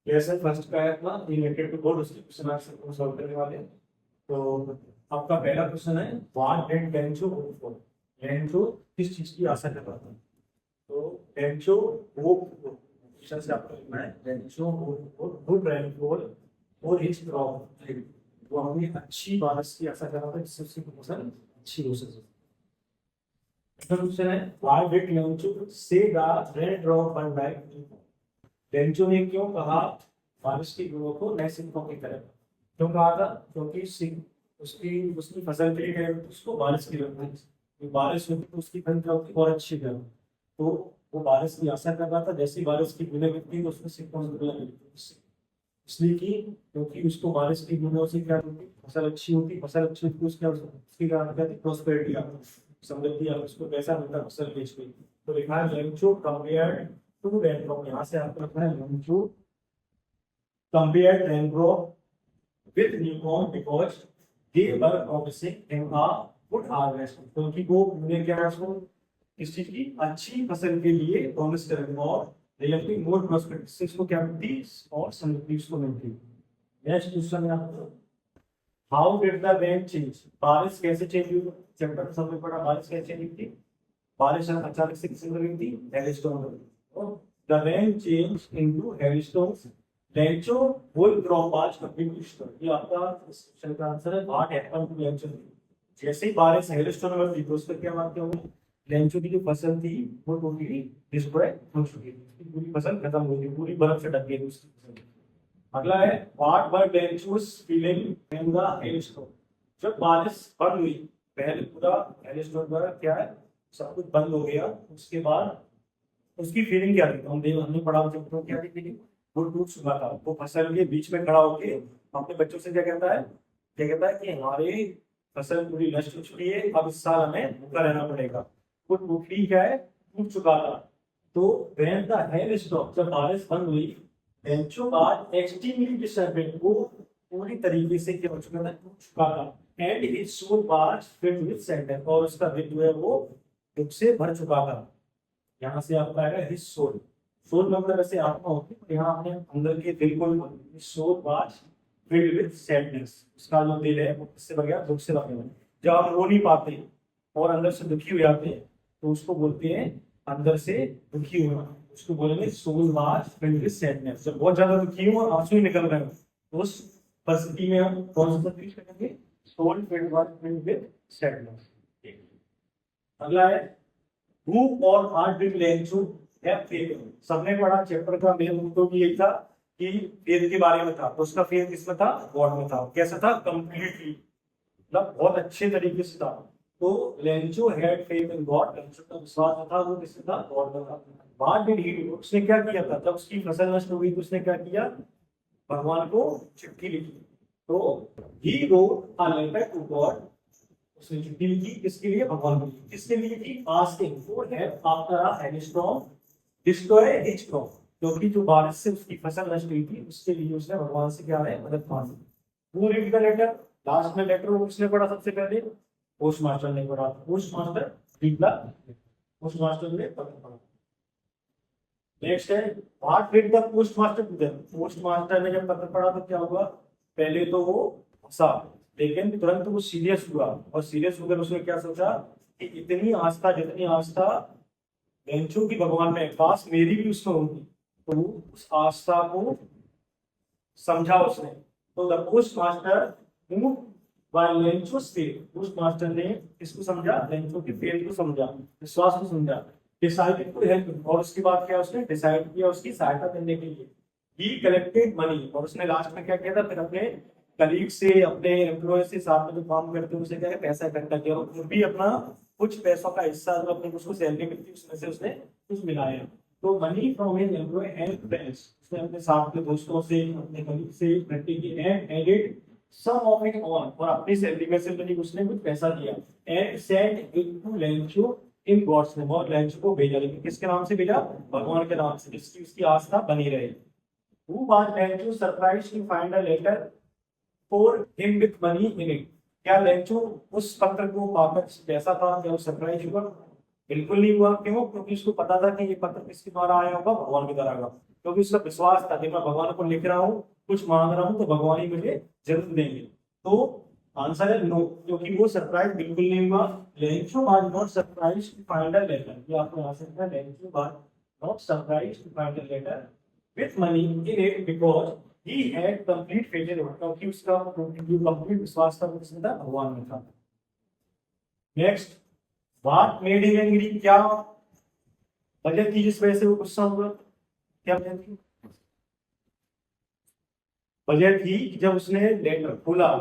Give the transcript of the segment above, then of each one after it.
Lesson first का है अपना रिलेटेड टू बोर्ड, उसके क्वेश्चन आंसर को सॉल्व करने वाले हैं। तो आपका पहला क्वेश्चन है व्हाट डिड डेंचो होप फॉर। डेंचो किस चीज की आशा कर रहा था? तो डेंचो होप क्वेश्चन से आपको लिखना है डेंचो होप फॉर गुड रेनफॉल और हिज क्रॉप। वो हमें अच्छी बारिश की आशा कर रहा था जिससे उसकी फसल अच्छी हो सके। क्वेश्चन है why did Lencho say the rain drop one by. Lencho ने क्यों कहा बारिश की बूंदों को नए सिक्कों की तरह? क्यों कहा था? क्योंकि उसकी उसकी फसल के लिए उसको बारिश की जरूरत है। बारिश होती तो उसकी फसल क्या होती और अच्छी तरह। तो वो बारिश की आशा कर रहा था, जैसे ही बारिश की बूंदें गिरती तो उसमें सिक्कों से बदला मिलती। इसलिए कि क्योंकि उसको बारिश की बूंदों से क्या होती, फसल अच्छी होती, फसल अच्छी होती उसकी क्या होती, प्रोस्पेरिटी आती, समृद्धि आती, उसको पैसा मिलता फसल बेच के। तो लिखा है डेंचो कंपेयर्ड टू रेनड्रॉप। यहाँ से आपको लिखना है Lencho compared raindrop with new coins because they were promising in a good harvest. क्योंकि वो उन्हें क्या उसको इस चीज की अच्छी फसल के लिए प्रॉमिस करेंगे और रियलिटी मोर प्रोस्पेरिटी इसको क्या मिलती और समृद्धि उसको मिलती। नेक्स्ट क्वेश्चन है आपको how did the rain change. बारिश कैसे चेंज हुई? चैप्टर सबसे बड़ा बारिश कैसे चेंज हुई थी? बारिश अचानक से किससे हुई थी? Hailstorm. The rain changed into hailstones. Lencho wool drop was completely destroyed. ये आपका क्वेश्चन का आंसर है व्हाट हैपेंड टू लेंचो। जैसे ही बारिश हेलस्टोन में हुई तो उसका क्या मानते होंगे? लेंचो की जो फसल थी वो टोटली डिस्ट्रॉय हो चुकी थी, पूरी फसल खत्म हो गई, पूरी बर्फ से ढक गई उसकी फसल। अगला है what were Lencho's feeling when the hailstone. जब बारिश बंद हुई, पहले पूरा हेलस्टोन द्वारा क्या है सब कुछ बंद हो गया, उसके बाद उसकी फीलिंग क्या थी? हमने पढ़ा जब तो क्या थी फीलिंग? वो टूट चुका था, वो फसल के बीच में खड़ा होके अपने बच्चों से क्या कहता है, कि हमारी फसल पूरी नष्ट हो चुकी है, अब इस साल हमें भूखा रहना पड़ेगा। वो टूटी क्या है, टूट चुका था। तो व्हेन द हेल स्टॉप, जब बारिश बंद हुई, बेंचो बाद एक्सट्रीमली डिसअपॉइंटेड, वो पूरी तरीके से क्या हो चुका था, टूट चुका था। And his soul was filled with sadness, और उसका दिल जो है वो दुख से भर चुका था। यहाँ से आपका आएगा हिज सोल। सोल मतलब ऐसे आत्मा होती है, यहाँ आपने अंदर के दिल को soul was filled with sadness, उसका जो दिल है वो किससे भर गया? दुख से भर गया। जब आप रो नहीं पाते और अंदर से दुखी हो जाते हैं तो उसको बोलते हैं अंदर से दुखी होना, उसको बोलेंगे soul was filled with sadness. जब बहुत ज्यादा दुखी हो और आंसू ही निकल रहे हो तो उस परिस्थिति में हम कौन सा यूज करेंगे? Soul filled with sadness. अगला है Who or what did Lenchu have faith? सबने पढ़ा चैप्टर का मेन मुद्दा भी यही था कि फेथ के बारे में था, तो उसका फेथ किसमें था? गॉड में था। कैसा था? कंप्लीटली, मतलब बहुत अच्छे तरीके से था। तो Lencho had faith in God, Lencho का विश्वास था वो किसमें था? गॉड में था। What did he do? उसने क्या किया था जब उसकी फसल नष्ट हो गई तो उसने क्या किया? भगवान को चिट्ठी लिखी। तो he wrote a letter to God, उसने चिट्ठी लिखी किसके लिए? भगवान को। किसके लिए थी? Asking for help after a hailstorm destroy his crop, क्योंकि जो बारिश से उसकी फसल नष्ट हुई थी उसके लिए उसने भगवान से क्या है? मदद मांगी। Who read the letter? Last में लेटर उसने पढ़ा सबसे पहले, पोस्ट मास्टर ने पढ़ा। Post master read the, post master ने पढ़ा। नेक्स्ट है what did the post master do then. पोस्ट मास्टर ने जब पत्र पढ़ा तो क्या हुआ? पहले तो वो हंसा, लेकिन तुरंत वो सीरियस हुआ, और सीरियस होकर उसने क्या सोचा कि इतनी आस्था, जितनी आस्था बेंचो की भगवान में पास मेरी भी उसमें होगी, तो उस आस्था को समझा उसने। तो the post master by Lencho's faith, post master ने इसको समझा, लेंचो की फेथ को समझा, विश्वास को समझा। डिसाइडेड टू हेल्प, और उसके बाद क्या उसने डिसाइड किया उसकी सहायता करने के लिए। ही कलेक्टेड मनी, और उसने लास्ट में क्या किया था? फिर अपने कलीग से, अपने एम्प्लॉय से, साथ में जो काम करते हैं उनसे क्या है? पैसा इकट्ठा किया, और वो भी अपना कुछ पैसों का हिस्सा जो अपने उसको सैलरी मिलती है उसमें से उसने कुछ मिलाया। तो money from his employ and friends, उसने अपने साथ के दोस्तों से, अपने कलीग से इकट्ठी की। And added some of it on, और अपनी सैलरी में से उसने कुछ पैसा दिया। And send it to Lencho in God's name, और लेंचो को भेजा, लेकिन किसके नाम से भेजा? भगवान के नाम से, जिसकी उसकी आस्था बनी रहे। Who was Lencho surprised to find a letter for him with money in it? क्या लेंचो उस पत्र को पाकर जैसा था क्या सरप्राइज हुआ? बिल्कुल नहीं हुआ। क्यों? क्योंकि उसको पता था कि ये पत्र किसके द्वारा आया होगा, भगवान के द्वारा आएगा। क्योंकि उसका विश्वास था कि मैं भगवान को लिख रहा हूँ, कुछ मांग रहा हूँ, तो भगवान ही मुझे जरूर देंगे। तो आंसर है नो, क्योंकि वो सरप्राइज बिल्कुल नहीं हुआ। Lencho was not surprise to find a letter, ये आपको यहाँ से लिखना है, Lencho was not surprise to find a letter with money in it because he had complete faith in God, क्योंकि उसका कंप्लीट विश्वास था, वो किसमें था, भगवान में था। Next, what made him angry, क्या वजह थी जिस वजह से वो गुस्सा हुआ, क्या वजह थी? वजह थी कि जब उसने लेटर खोला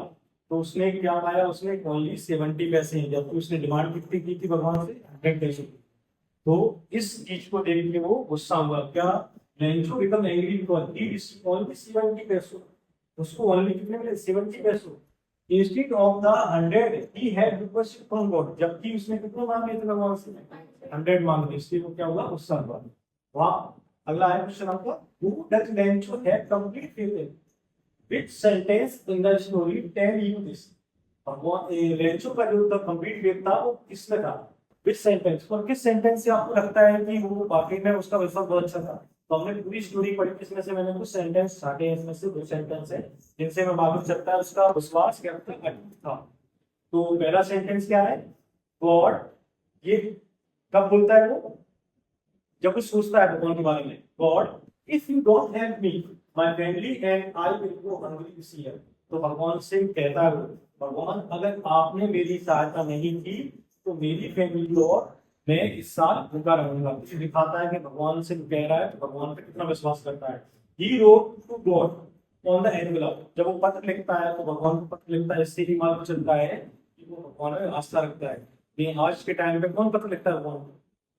तो उसने क्या पाया, उसने ओनली 70 पैसे हैं, जबकि उसने डिमांड कितनी की थी भगवान से, 100 पैसे की। तो इस चीज को देख के वो गुस्सा हुआ। क्या? Lencho become angry because he received only 70 पैसे, उसको ओनली कितने मिले, 70 पैसे। Instead of the 100 he had requested from God, जबकि उसने कितने मांगे थे भगवान से, 100 मांगे थे, इसलिए वो क्या हुआ, गुस्सा हुआ। वाह। अगला है क्वेश्चन आपका, who does Lencho have complete faith in, which sentence in the story tell you this? भगवान रेंचो का जो कंप्लीट फेथ था वो किसमें था, विच सेंटेंस, और किस सेंटेंस से आपको लगता है कि वो वाकई में उसका विश्वास बहुत अच्छा था? तो हमने पूरी स्टोरी पढ़ी, इसमें से मैंने कुछ सेंटेंस छाटे हैं, इसमें से दो सेंटेंस है जिनसे हमें मालूम चलता है उसका विश्वास क्या था, अटूट था। तो पहला सेंटेंस क्या है, गॉड, ये कब बोलता है वो, जब कुछ सोचता है भगवान के बारे में, God if you don't help me my family and I will go hungry this year. तो भगवान से कहता है, भगवान अगर आपने मेरी सहायता नहीं की तो मेरी फैमिली और मैं इस साल भूखा रहूंगा। ये दिखाता है कि भगवान से कह रहा है तो भगवान पे कितना विश्वास करता है। He wrote to God on the envelope, जब वो पत्र लिखता है तो भगवान को पत्र लिखता है, इससे ही मालूम चलता है कि वो भगवान में आस्था रखता है। लेकिन आज के टाइम पे कौन पत्र लिखता है भगवान को?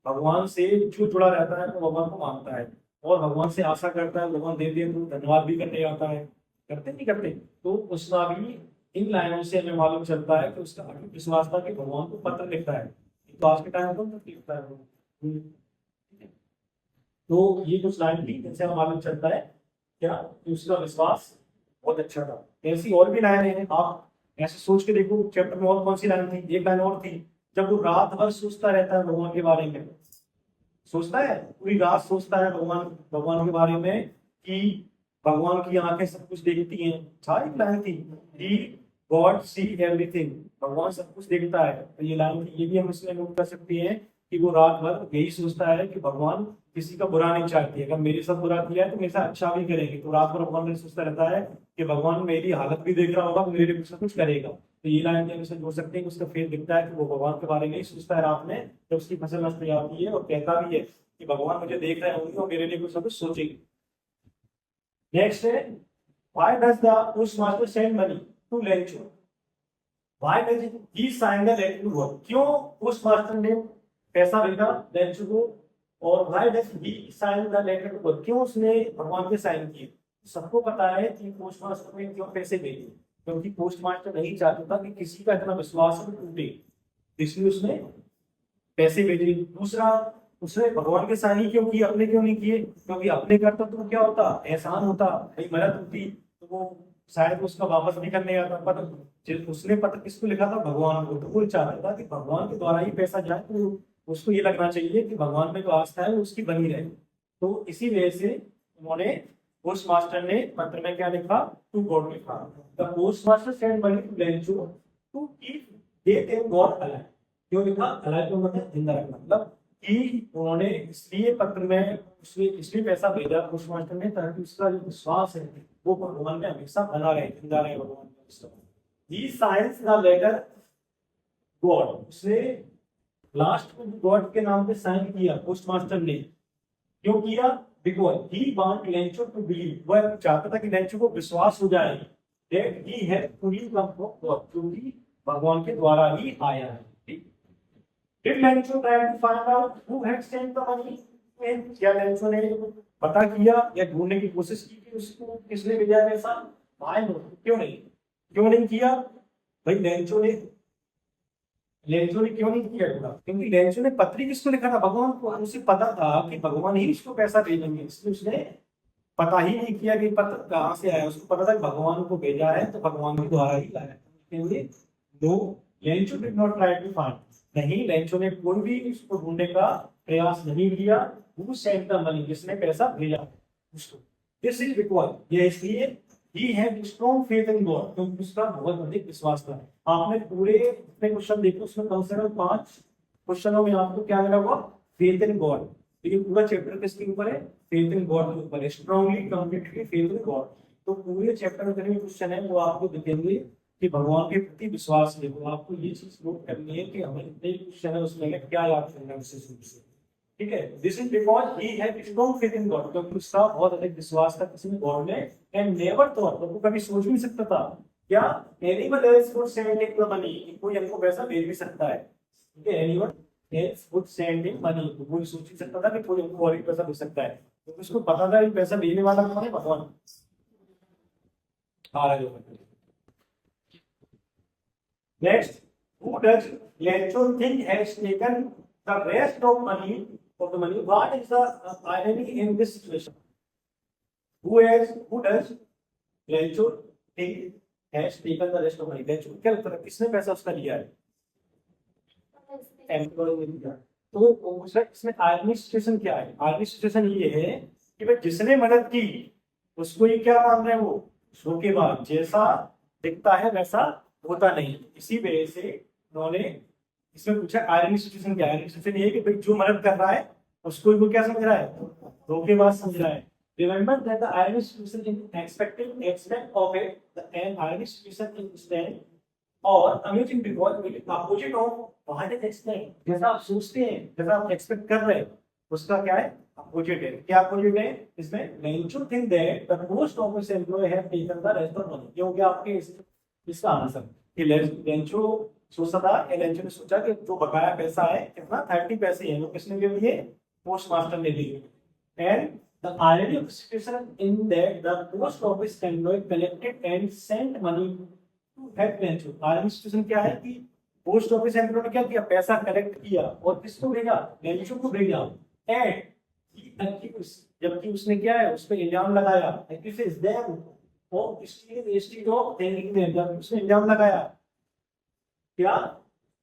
भगवान से जो जुड़ा रहता है वो भगवान को मानता है और भगवान से आशा करता है, भगवान दे दे तो धन्यवाद भी करने आता है, करते नहीं करते? तो उसका भी इन लाइनों से हमें मालूम चलता है कि उसका अटूट विश्वास था कि भगवान को पत्र लिखता है। तो आज के टाइम पर पत्र लिखता है वो। तो ये कुछ लाइन थी जिनसे हमें मालूम चलता है क्या, कि उसका विश्वास बहुत अच्छा था। ऐसी और भी लाइन है, आप ऐसे सोच के देखो चैप्टर में और कौन सी लाइन थी, एक लाइन और थी, जब वो रात भर सोचता रहता है भगवान के बारे में, सोचता है पूरी रात सोचता है भगवान भगवान के बारे में कि भगवान की आंखें सब कुछ देखती हैं। सारी लाइन थी कि गॉड सी एवरीथिंग, भगवान सब कुछ देखता है। तो ये लाइन थी, ये भी हम इसमें नोट कर सकते हैं कि वो रात भर यही सोचता है कि भगवान किसी का बुरा नहीं चाहती, अगर मेरे साथ बुरा किया है तो मेरे साथ अच्छा भी करेंगे। तो रात भर भगवान सोचता रहता है कि भगवान मेरी हालत भी देख रहा होगा, मेरे लिए कुछ करेगा। तो ये लाइन हम इसे जोड़ सकते हैं कि उसका फेथ दिखता है कि वो भगवान के बारे में ही सोचता है रात में जब उसकी फसल नष्ट हो जाती है, और कहता भी है कि भगवान मुझे देख रहे होंगे और मेरे लिए कुछ ना कुछ सोचेंगे। नेक्स्ट है, why does the postmaster send money to Lencho, why does he sign the letter to God, क्यों पोस्टमास्टर ने पैसा भेजा लेंचो को, और why does he sign the letter to God, क्यों उसने भगवान के साइन किए? सबको पता है कि पोस्टमास्टर ने क्यों पैसे भेजे, क्योंकि पोस्टमास्टर नहीं चाहता था कि किसी का इतना विश्वास टूटे, इसलिए उसने पैसे भेजे। दूसरा, उसने भगवान के साइन ही क्यों किए, अपने क्यों नहीं किए? क्योंकि अपने करता तो क्या होता, एहसान होता, कहीं मदद होती तो वो शायद उसका वापस भी करने आता। पर उसने पत्र किसको लिखा था, भगवान को, तो वो चाहता था कि भगवान के द्वारा ही पैसा जाए, तो उसको ये लगना चाहिए कि भगवान में जो आस्था है वो उसकी बनी रहे। तो इसी वजह से उन्होंने, पोस्ट मास्टर ने पत्र में क्या लिखा, टू गॉड लिखा। The post master send money to Lencho to keep that in God alive, क्यों लिखा अलाइव, को मतलब जिंदा रखना, मतलब कि उन्होंने इसलिए पत्र में इसलिए पैसा भेजा पोस्ट मास्टर ने, ताकि उसका जो विश्वास है वो भगवान में हमेशा बना रहे, जिंदा रहे भगवान में विश्वास। ही साइंस द लेटर गॉड, उसने लास्ट में गॉड के नाम पे साइन किया पोस्ट मास्टर ने, क्यों किया? Because he want Lencho to believe, वह चाहता था कि लेंचो को विश्वास हो जाए that he had truly come from God, क्योंकि भगवान के द्वारा ही आया है। Did Lencho try to find out who had sent the money? क्या लेंचो ने पता किया या ढूंढने की कोशिश की कि उसको किसने भेजा है पैसा? क्यों नहीं, क्यों नहीं किया भाई? लेंचो ने क्यों नहीं किया ढूंढा? क्योंकि लेंचो ने पत्री किसको लिखा था, भगवान को। उसे पता था कि भगवान ही उसको पैसा भेजेंगे, इसलिए उसने पता ही नहीं किया कि पत्र कहाँ से आया। उसको पता था कि भगवान को भेजा है तो भगवान के द्वारा ही लाया। No, Lencho did not try to find, नहीं लेंचो ने कोई भी उसको ढूंढने का प्रयास नहीं किया। हु सेंट द मनी, जिसने पैसा भेजा उसको। दिस इज बिकॉज, ये इसलिए he had strong faith in God, क्योंकि उसका बहुत अधिक विश्वास था। आपने पूरे इतने क्वेश्चन देखे, उसमें कम से कम 5 क्वेश्चनों में आपको क्या मिला हुआ, फेथ इन गॉड। लेकिन पूरा चैप्टर किसके ऊपर है, फेथ इन गॉड के ऊपर है, strongly committed faith in God. तो पूरे चैप्टर में जितने क्वेश्चन है वो आपको दिखेंगे कि भगवान के प्रति विश्वास है। तो आपको ये चीज नोट करनी है कि हमें जितने क्वेश्चन है उसमें क्या याद करना है विशेष रूप से, ठीक है। This is because he had strong faith in God, क्योंकि उसका बहुत अधिक विश्वास था किसी गॉड में। एंड नेवर थॉट, वो कभी सोच भी नहीं सकता था क्या, anyone else would send him the money, कोई हमको पैसा भेज भी सकता है, ठीक है। Anyone else would send him money, कोई सोच ही सकता था कि कोई हमको और पैसा भेज सकता है, क्योंकि उसको पता था कि पैसा भेजने वाला कौन है, भगवान। Next, who does Lencho think has taken the rest of money of the money? What is the irony in this situation? Who does Lencho think has taken the rest of money? Lencho क्या लगता है किसने पैसा उसका लिया है? Employ ने लिया। तो इसमें आर्मी सिचुएशन क्या है? आर्मी सिचुएशन ये है कि भाई जिसने मदद की उसको ये क्या मान रहे हैं, वो धोखेबाज, जैसा दिखता है वैसा होता नहीं। इसी वजह से उन्होंने इसमें पूछा आयरनी सिचुएशन क्या है। आयरनी सिचुएशन ये है कि भाई जो मदद कर रहा है उसको वो क्या समझ रहा है, धोखेबाज समझ रहा है। Remember that the irony situation in expected expect of it, the end irony situation in stand और amusing because it opposite of what is expect. जैसा आप सोचते हैं, जैसा आप एक्सपेक्ट कर रहे हैं, उसका क्या है, अपोजिट है। क्या अपोजिट है इसमें? Lencho think that the post office employ have taken the rest of money. ये हो गया आपके इसका आंसर कि लेंचो सोचा था, लेंचो ने सोचा कि जो बकाया पैसा है कितना, 30 पैसे हैं, वो किसने ले लिए, पोस्ट मास्टर ने लिए। And the irony of the situation in that the post office employee collected and sent money to help Lencho. irony situation क्या है कि पोस्ट ऑफिस एम्प्लॉय ने क्या किया, पैसा कलेक्ट किया और किसको भेजा, लेंचो को भेजा। एंड जबकि उसने क्या है, उस पर इल्जाम लगाया, उसने इल्जाम लगाया क्या,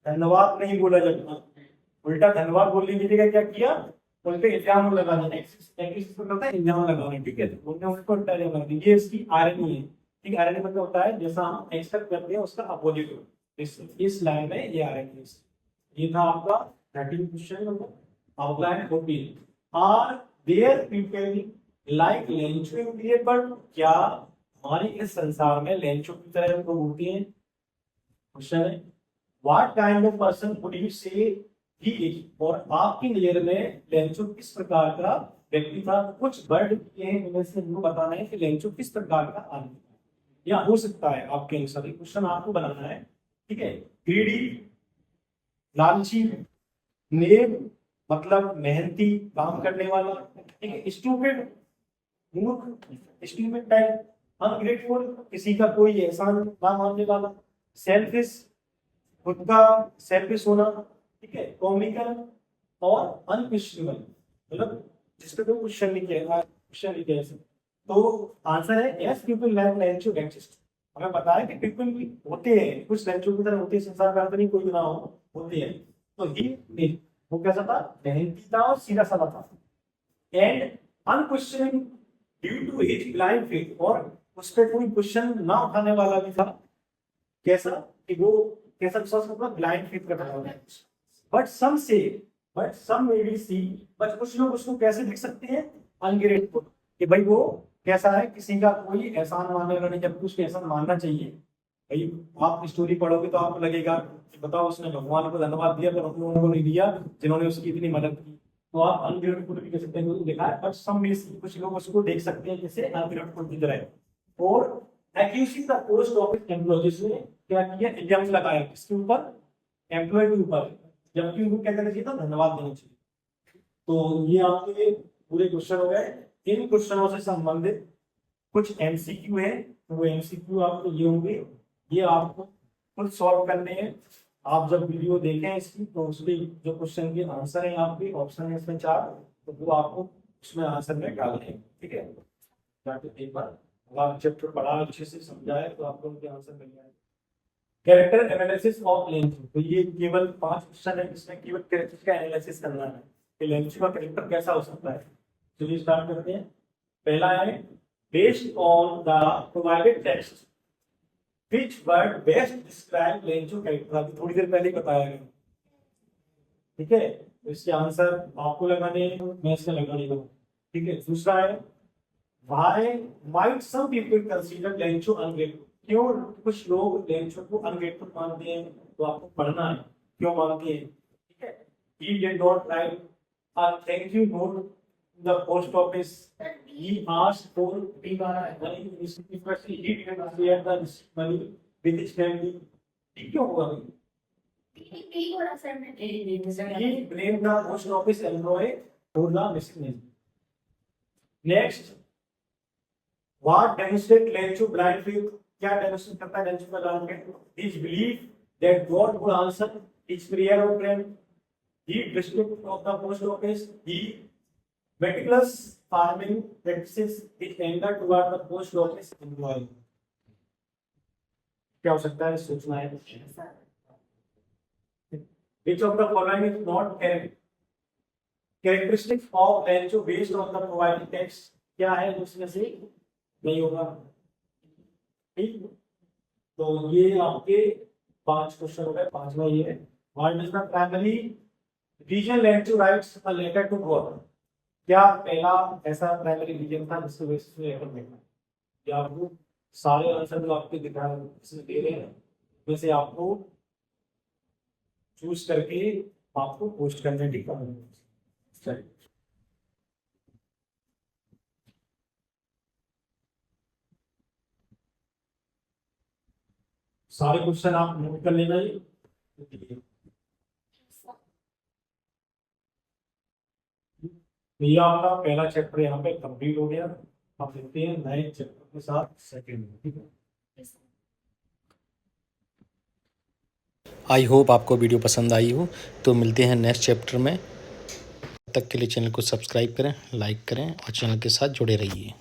धन्यवाद नहीं बोला, जब उल्टा धन्यवाद बोलने की जगह क्या किया, उन पे इल्जाम लगाना, इल्जाम लगाना, ठीक है। उन्होंने उनको उल्टा इल्जाम लगा दिया। ये इसकी आयरनी है, ठीक है। आयरनी मतलब होता है जैसा हम एक्सपेक्ट करते हैं उसका अपोजिट हो। इस लाइन में ये आयरनी। ये था आपका 13 question number. Outline 14, are there people like Lencho in period, but क्या हमारे इस संसार में लेंचो की तरह लोग होते हैं? क्वेश्चन है what kind of person would you से ही इज, और आपकी नजर में लेंचो किस प्रकार का व्यक्ति था? कुछ वर्ड ये हैं जिनमें से आपको बताना है कि लेंचो किस प्रकार का आदमी था, या हो सकता है आपके अनुसार। ये क्वेश्चन आपको बनाना है, ठीक है। ग्रीडी, लालची, नेब मतलब मेहनती, काम करने वाला, ठीक है। स्टूपिड, मूर्ख, स्टूपिड टाइप। अनग्रेटफुल, किसी का कोई एहसान ना मानने वाला। सेल्फिश, खुद का सेल्फिश होना, ठीक है। कॉमिकल और अनक्वेश्चनेबल, मतलब जिसपे कोई क्वेश्चन नहीं किया। तो आंसर है yes, people like Lencho exist. हमें पता है कि पीपल भी होते हैं, कुछ लेंचो की तरह होते हैं, संसार में नहीं कोई ना हो, होते हैं। तो ही वो कैसा था, मेहनती था और सीधा साधा था। And unquestioning due to his blind faith, और उस पर कोई क्वेश्चन ना उठाने वाला भी था। कैसा कि वो कैसा विश्वास करता, ब्लाइंड फेथ करता था। But some may be see, but कुछ लोग उसको कैसे देख सकते हैं, अनग्रेटफुल, कि भाई वो कैसा है, किसी का कोई एहसान मानने वाला नहीं, जबकि उसको एहसान मानना चाहिए। भाई आप स्टोरी पढ़ोगे तो आपको लगेगा कि बताओ उसने भगवान को धन्यवाद दिया पर उन लोगों को नहीं दिया जिन्होंने उसकी इतनी मदद की। तो आप अनग्रेटफुल भी कह सकते हैं, देखा है। बट सम में कुछ लोग उसको देख सकते हैं जैसे अनग्रेटफुल की तरह। और accusing the post office employees ने क्या किया, इल्जाम लगाया किसके ऊपर, एम्प्लॉय के ऊपर, जबकि उनको क्या करना चाहिए था, धन्यवाद देना चाहिए। तो ये आपके पूरे क्वेश्चन हो गए। इन क्वेश्चनों से संबंधित कुछ एमसीक्यू है, तो वो एमसीक्यू आपको ये होंगे, ये आपको खुद सॉल्व करने हैं। आप जब वीडियो देखें इसकी तो उसके जो क्वेश्चन के आंसर है, आपके ऑप्शन है इसमें 4, तो वो आपको उसमें आंसर में डालने हैं, ठीक है। जाके एक बार आप चैप्टर पढ़ा अच्छे से समझाए तो आपको उनके आंसर मिल जाएंगे। कैरेक्टर एनालिसिस ऑफ लेंचू, तो ये केवल 5 क्वेश्चन है, इसमें केवल कैरेक्टर का एनालिसिस करना है कि लेंचू का कैरेक्टर कैसा हो सकता है। चलिए स्टार्ट करते हैं। पहला है based on the provided text which word best describe Lencho character, अभी थोड़ी देर पहले ही बताया गया, ठीक है। तो इसके आंसर आपको लगाने, मैं इसका लगाने दूंगा, ठीक है। दूसरा है why might some people consider Lencho ungrateful, क्यों कुछ लोग लेंचू को अनग्रेटफुल मानते हैं, तो आपको पढ़ना है क्यों मानते हैं, ठीक है। He did not right a thank you note the post office, he asked for money because he didn't share the money with his family, ठीक क्यों हुआ भाई? He blamed the post office employee for the missing. Next, what demonstrate लेंचू blind faith, क्या demonstrate करता है लेंचू का blind faith? His belief that God would answer his prayer or prayer. He district of the post office. He meticulous farming practices is anger toward the post office employee. क्या हो सकता है, सोचना है। Which of the following is not correct? Characteristics of लेंचू based on the provided text, क्या है उसमें से नहीं होगा, ठीक। तो ये आपके 5 क्वेश्चन हो गए। 5वां ये है, what is the primary reason Lencho writes a letter to God, क्या पहला ऐसा प्राइमरी रीजन था जिसके बेसिस पे लेटर लिखना है। या आपको सारे आंसर जो आपके दिखा इसमें दे रहे हैं वैसे आपको चूज करके आपको पोस्ट करने दिखा। चलिए सारे क्वेश्चन आप नोट कर लेना। ये आपका पहला चैप्टर यहाँ पे कंप्लीट हो गया। आप देखते हैं नए चैप्टर के साथ सेकंड, ठीक है। आई होप आपको वीडियो पसंद आई हो, तो मिलते हैं नेक्स्ट चैप्टर में। तब तक के लिए चैनल को सब्सक्राइब करें, लाइक करें और चैनल के साथ जुड़े रहिए।